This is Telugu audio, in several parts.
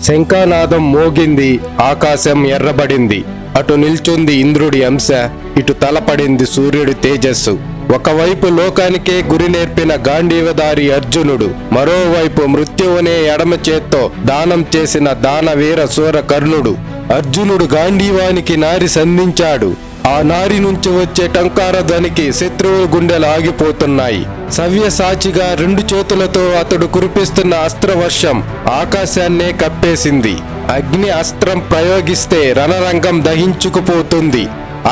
శంఖానాదం మోగింది. ఆకాశం ఎర్రబడింది. అటు నిల్చుంది ఇంద్రుడి అంశ, ఇటు తలపడింది సూర్యుడి తేజస్సు. ఒకవైపు లోకానికే గురి నేర్పిన గాంధీవధారి అర్జునుడు, మరోవైపు మృత్యువునే ఎడమ చేత్తో దానం చేసిన దానవీర శూర కర్ణుడు. అర్జునుడు గాంధీవానికి నారి సంధించాడు. ఆ నారి నుంచి వచ్చే టంకార ధ్వనికి శత్రువుల గుండెలు ఆగిపోతున్నాయి. సవ్యసాచిగా 2 చేతులతో అతడు కురిపిస్తున్న అస్త్రవర్షం ఆకాశాన్నే కప్పేసింది. అగ్ని అస్త్రం ప్రయోగిస్తే రణరంగం దహించుకుపోతుంది.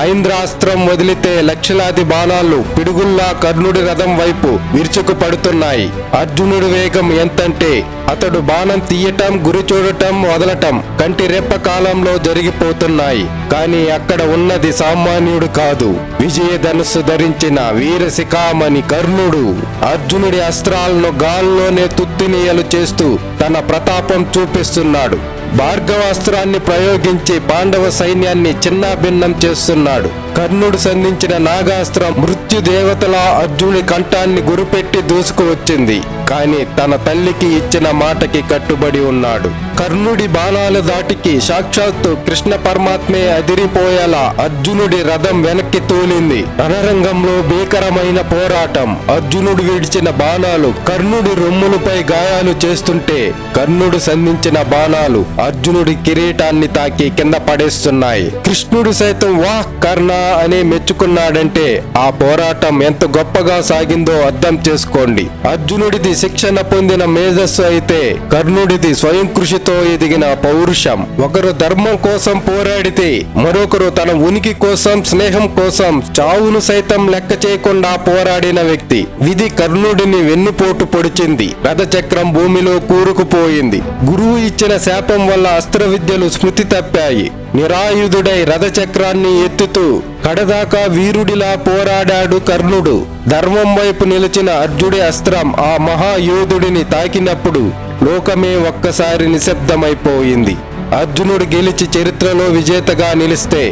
ఐంద్రాస్త్రం వదిలితే లక్షలాది బాణాలు పిడుగుల్లా కర్ణుడి రథం వైపు విరుచుకు పడుతున్నాయి. అర్జునుడి వేగం ఎంతంటే అతడు బాణం తీయటం, గురి చూడటం, వదలటం కంటి రెప్ప కాలంలో జరిగిపోతున్నాయి. కానీ అక్కడ ఉన్నది సామాన్యుడు కాదు, విజయధనుస్సు ధరించిన వీరశిఖామణి కర్ణుడు. అర్జునుడి అస్త్రాలను గాల్లోనే తుత్తినీయలు చేస్తూ తన ప్రతాపం చూపిస్తున్నాడు. భార్గవాస్త్రాన్ని ప్రయోగించి పాండవ సైన్యాన్ని చిన్నాభిన్నం చేస్తున్నాడు. కర్ణుడు సంధించిన నాగాస్త్రం మృత్యుదేవతలా అర్జునుడి కంఠాన్ని గురిపెట్టి దూసుకువచ్చింది. కాని తన తల్లికి ఇచ్చిన మాటకి కట్టుబడి ఉన్నాడు. కర్ణుడి బాణాల దాటికి సాక్షాత్తు కృష్ణ పరమాత్మే అదిరిపోయేలా అర్జునుడి రథం వెనక్కి తూలింది. రణరంగంలో భీకరమైన పోరాటం. అర్జునుడు విడిచిన బాణాలు కర్ణుడి రొమ్ములపై గాయాలు చేస్తుంటే, కర్ణుడు సంధించిన బాణాలు అర్జునుడి కిరీటాన్ని తాకి కింద పడేస్తున్నాయి. కృష్ణుడు సైతం వాహ్ కర్ణ అని మెచ్చుకున్నాడంటే ఆ పోరాటం ఎంత గొప్పగా సాగిందో అర్థం చేసుకోండి. అర్జునుడిది శిక్షణ పొందిన మేధస్సు అయితే, కర్ణుడిది స్వయం కృషితో ఎదిగిన పౌరుషం. ఒకరు ధర్మం కోసం పోరాడితే మరొకరు తన ఉనికి కోసం, స్నేహం కోసం చావును సైతం లెక్క చేయకుండా పోరాడిన వ్యక్తి. విధి కర్ణుడిని వెన్నుపోటు పొడిచింది. రథచక్రం భూమిలో కూరుకుపోయింది. గురువు ఇచ్చిన శాపం వల్ల అస్త్ర విద్యలు స్మృతి తప్పాయి. నిరాయుధుడై రథచక్రాన్ని ఎత్తుతూ కడదాకా వీరుడిలా పోరాడాడు కర్ణుడు. ధర్మం వైపు నిలిచిన అర్జుడి అస్త్రం ఆ మహాయోధుడిని తాకినప్పుడు లోకమే ఒక్కసారి నిశ్శబ్దమైపోయింది. అర్జునుడు గెలిచి చరిత్రలో విజేతగా నిలిస్తే,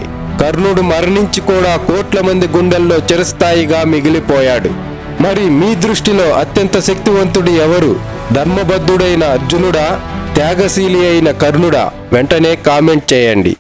కర్ణుడు మరణించి కూడా కోట్ల మంది గుండెల్లో చిరస్థాయిగా మిగిలిపోయాడు. మరి మీ దృష్టిలో అత్యంత శక్తివంతుడు ఎవరు? ధర్మబద్ధుడైన అర్జునుడా, త్యాగశీలి అయిన కర్ణుడా? వెంటనే కామెంట్ చేయండి.